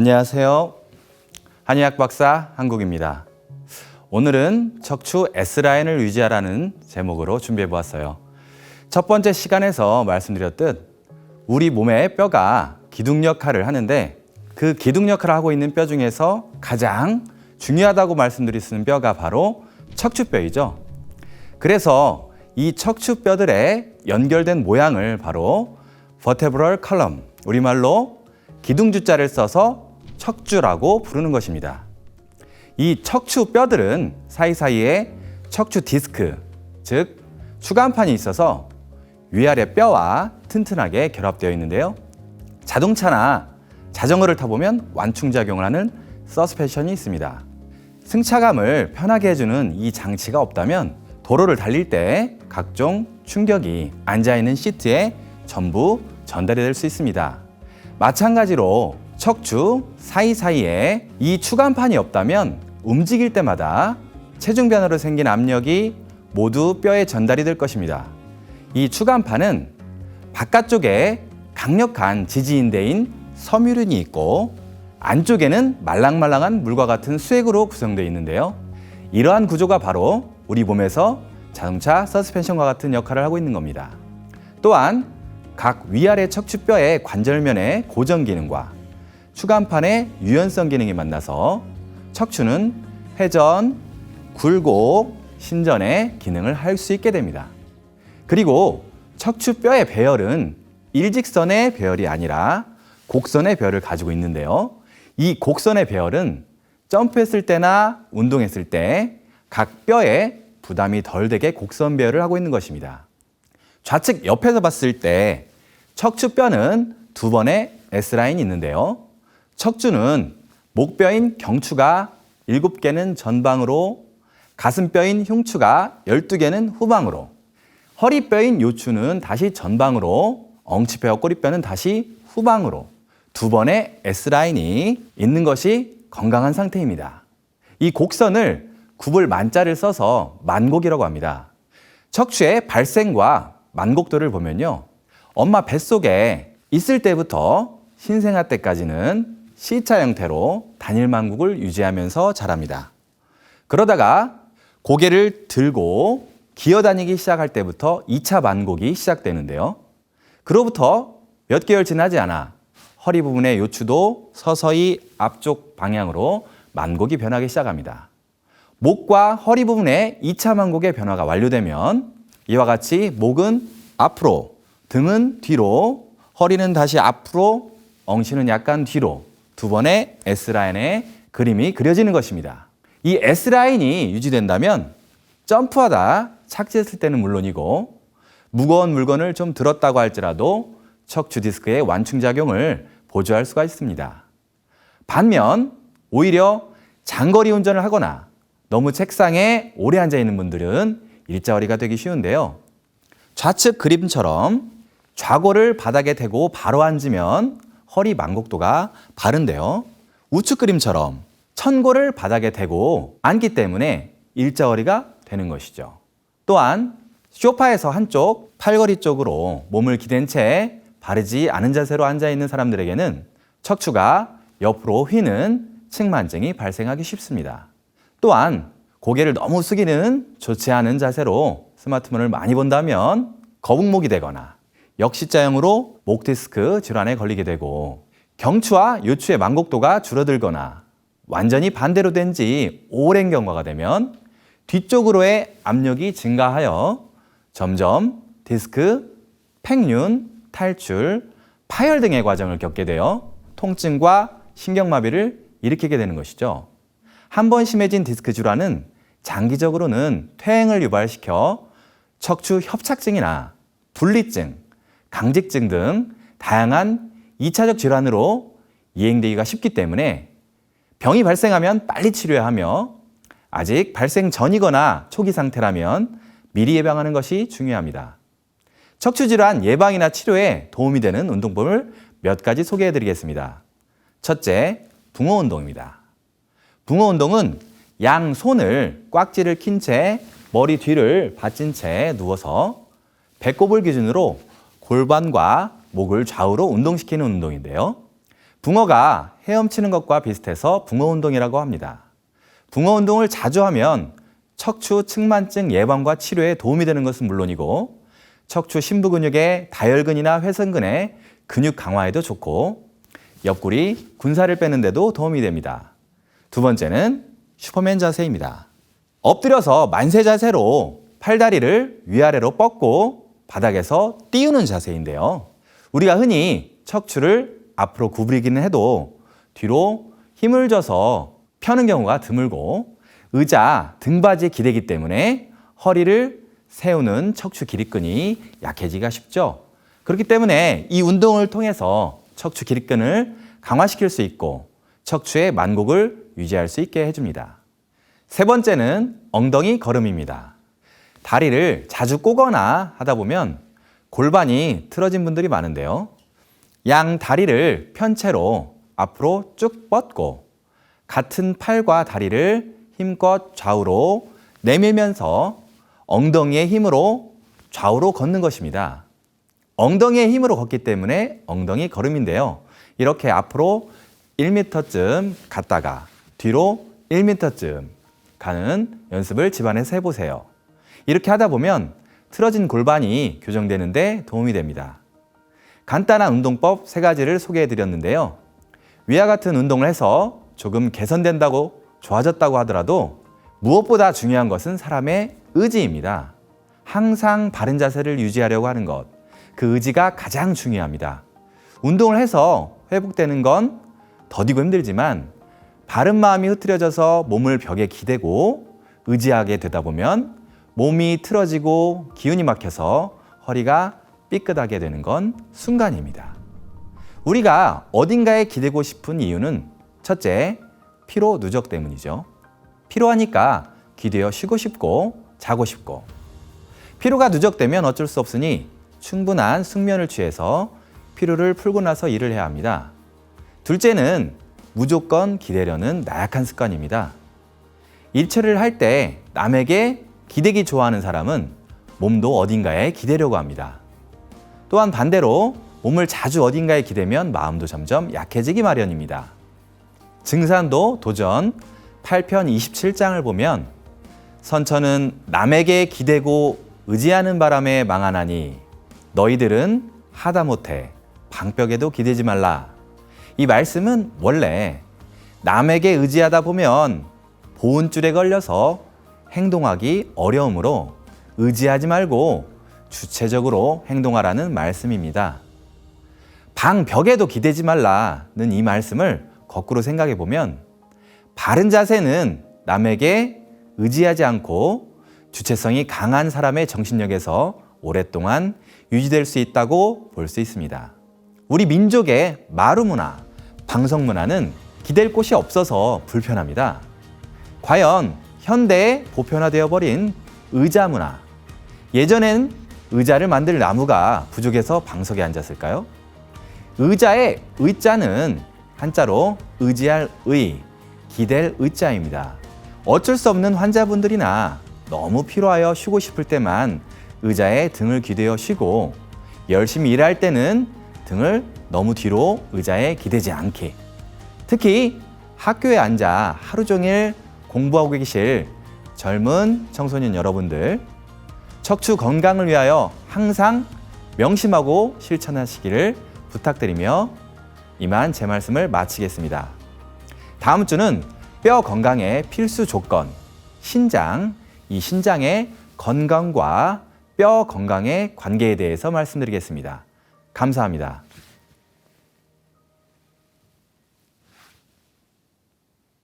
안녕하세요. 한의학 박사 한국입니다. 오늘은 척추 S라인을 유지하라는 제목으로 준비해 보았어요. 첫 번째 시간에서 말씀드렸듯 우리 몸의 뼈가 기둥 역할을 하는데 그 기둥 역할을 하고 있는 뼈 중에서 가장 중요하다고 말씀드릴 수 있는 뼈가 바로 척추뼈이죠. 그래서 이 척추뼈들의 연결된 모양을 바로 vertebral column, 우리말로 기둥주자를 써서 척추라고 부르는 것입니다. 이 척추뼈들은 사이사이에 척추 디스크, 즉 추간판이 있어서 위아래 뼈와 튼튼하게 결합되어 있는데요. 자동차나 자전거를 타보면 완충작용을 하는 서스펜션이 있습니다. 승차감을 편하게 해주는 이 장치가 없다면 도로를 달릴 때 각종 충격이 앉아있는 시트에 전부 전달이 될 수 있습니다. 마찬가지로 척추 사이사이에 이 추간판이 없다면 움직일 때마다 체중 변화로 생긴 압력이 모두 뼈에 전달이 될 것입니다. 이 추간판은 바깥쪽에 강력한 지지인대인 섬유륜이 있고 안쪽에는 말랑말랑한 물과 같은 수액으로 구성되어 있는데요. 이러한 구조가 바로 우리 몸에서 자동차 서스펜션과 같은 역할을 하고 있는 겁니다. 또한 각 위아래 척추뼈의 관절면의 고정 기능과 추간판의 유연성 기능이 만나서 척추는 회전, 굴곡, 신전의 기능을 할 수 있게 됩니다. 그리고 척추뼈의 배열은 일직선의 배열이 아니라 곡선의 배열을 가지고 있는데요. 이 곡선의 배열은 점프했을 때나 운동했을 때 각 뼈에 부담이 덜 되게 곡선 배열을 하고 있는 것입니다. 좌측 옆에서 봤을 때 척추뼈는 두 번의 S라인이 있는데요. 척추는 목뼈인 경추가 7개는 전방으로, 가슴뼈인 흉추가 12개는 후방으로, 허리뼈인 요추는 다시 전방으로, 엉치뼈와 꼬리뼈는 다시 후방으로 두 번의 S라인이 있는 것이 건강한 상태입니다. 이 곡선을 굽을 만자를 써서 만곡이라고 합니다. 척추의 발생과 만곡도를 보면요. 엄마 뱃속에 있을 때부터 신생아 때까지는 C자 형태로 단일 만곡을 유지하면서 자랍니다. 그러다가 고개를 들고 기어다니기 시작할 때부터 2차 만곡이 시작되는데요. 그로부터 몇 개월 지나지 않아 허리 부분의 요추도 서서히 앞쪽 방향으로 만곡이 변하기 시작합니다. 목과 허리 부분의 2차 만곡의 변화가 완료되면 이와 같이 목은 앞으로, 등은 뒤로, 허리는 다시 앞으로, 엉치는 약간 뒤로 두 번의 S라인의 그림이 그려지는 것입니다. 이 S라인이 유지된다면 점프하다 착지했을 때는 물론이고 무거운 물건을 좀 들었다고 할지라도 척추 디스크의 완충작용을 보조할 수가 있습니다. 반면 오히려 장거리 운전을 하거나 너무 책상에 오래 앉아 있는 분들은 일자허리가 되기 쉬운데요. 좌측 그림처럼 좌골을 바닥에 대고 바로 앉으면 허리 만곡도가 바른데요. 우측 그림처럼 천골을 바닥에 대고 앉기 때문에 일자허리가 되는 것이죠. 또한 소파에서 한쪽 팔걸이 쪽으로 몸을 기댄 채 바르지 않은 자세로 앉아 있는 사람들에게는 척추가 옆으로 휘는 측만증이 발생하기 쉽습니다. 또한 고개를 너무 숙이는 좋지 않은 자세로 스마트폰을 많이 본다면 거북목이 되거나 역시자형으로 목 디스크 질환에 걸리게 되고 경추와 요추의 만곡도가 줄어들거나 완전히 반대로 된 지 오랜 경과가 되면 뒤쪽으로의 압력이 증가하여 점점 디스크, 팽윤, 탈출, 파열 등의 과정을 겪게 되어 통증과 신경마비를 일으키게 되는 것이죠. 한 번 심해진 디스크 질환은 장기적으로는 퇴행을 유발시켜 척추 협착증이나 분리증, 강직증 등 다양한 2차적 질환으로 이행되기가 쉽기 때문에 병이 발생하면 빨리 치료해야 하며 아직 발생 전이거나 초기 상태라면 미리 예방하는 것이 중요합니다. 척추 질환 예방이나 치료에 도움이 되는 운동법을 몇 가지 소개해 드리겠습니다. 첫째, 붕어 운동입니다. 붕어 운동은 양손을 꽉지를 낀 채 머리 뒤를 받친 채 누워서 배꼽을 기준으로 골반과 목을 좌우로 운동시키는 운동인데요. 붕어가 헤엄치는 것과 비슷해서 붕어 운동이라고 합니다. 붕어 운동을 자주 하면 척추 측만증 예방과 치료에 도움이 되는 것은 물론이고 척추 심부 근육의 다혈근이나 회선근의 근육 강화에도 좋고 옆구리 군살을 빼는 데도 도움이 됩니다. 두 번째는 슈퍼맨 자세입니다. 엎드려서 만세 자세로 팔다리를 위아래로 뻗고 바닥에서 띄우는 자세인데요. 우리가 흔히 척추를 앞으로 구부리기는 해도 뒤로 힘을 줘서 펴는 경우가 드물고 의자, 등받이에 기대기 때문에 허리를 세우는 척추 기립근이 약해지기가 쉽죠. 그렇기 때문에 이 운동을 통해서 척추 기립근을 강화시킬 수 있고 척추의 만곡을 유지할 수 있게 해줍니다. 세 번째는 엉덩이 걸음입니다. 다리를 자주 꼬거나 하다 보면 골반이 틀어진 분들이 많은데요. 양 다리를 편 채로 앞으로 쭉 뻗고 같은 팔과 다리를 힘껏 좌우로 내밀면서 엉덩이의 힘으로 좌우로 걷는 것입니다. 엉덩이의 힘으로 걷기 때문에 엉덩이 걸음인데요. 이렇게 앞으로 1m쯤 갔다가 뒤로 1m쯤 가는 연습을 집안에서 해보세요. 이렇게 하다 보면 틀어진 골반이 교정되는데 도움이 됩니다. 간단한 운동법 3가지를 소개해 드렸는데요. 위와 같은 운동을 해서 조금 개선된다고 좋아졌다고 하더라도 무엇보다 중요한 것은 사람의 의지입니다. 항상 바른 자세를 유지하려고 하는 것, 그 의지가 가장 중요합니다. 운동을 해서 회복되는 건 더디고 힘들지만 바른 마음이 흐트러져서 몸을 벽에 기대고 의지하게 되다 보면 몸이 틀어지고 기운이 막혀서 허리가 삐끗하게 되는 건 순간입니다. 우리가 어딘가에 기대고 싶은 이유는 첫째, 피로 누적 때문이죠. 피로하니까 기대어 쉬고 싶고 자고 싶고 피로가 누적되면 어쩔 수 없으니 충분한 숙면을 취해서 피로를 풀고 나서 일을 해야 합니다. 둘째는 무조건 기대려는 나약한 습관입니다. 일처리를 할 때 남에게 기대기 좋아하는 사람은 몸도 어딘가에 기대려고 합니다. 또한 반대로 몸을 자주 어딘가에 기대면 마음도 점점 약해지기 마련입니다. 증산도 도전 8편 27장을 보면 선처는 남에게 기대고 의지하는 바람에 망하나니 너희들은 하다못해 방벽에도 기대지 말라. 이 말씀은 원래 남에게 의지하다 보면 보온줄에 걸려서 행동하기 어려우므로 의지하지 말고 주체적으로 행동하라는 말씀입니다. 방벽에도 기대지 말라는 이 말씀을 거꾸로 생각해 보면 바른 자세는 남에게 의지하지 않고 주체성이 강한 사람의 정신력에서 오랫동안 유지될 수 있다고 볼 수 있습니다. 우리 민족의 마루문화, 방송문화는 기댈 곳이 없어서 불편합니다. 과연 현대에 보편화되어 버린 의자 문화, 예전엔 의자를 만들 나무가 부족해서 방석에 앉았을까요? 의자의 의자는 한자로 의지할 의, 기댈 의자입니다. 어쩔 수 없는 환자분들이나 너무 피로하여 쉬고 싶을 때만 의자에 등을 기대어 쉬고 열심히 일할 때는 등을 너무 뒤로 의자에 기대지 않게. 특히 학교에 앉아 하루 종일 공부하고 계실 젊은 청소년 여러분들, 척추 건강을 위하여 항상 명심하고 실천하시기를 부탁드리며 이만 제 말씀을 마치겠습니다. 다음 주는 뼈 건강의 필수 조건, 신장, 이 신장의 건강과 뼈 건강의 관계에 대해서 말씀드리겠습니다. 감사합니다.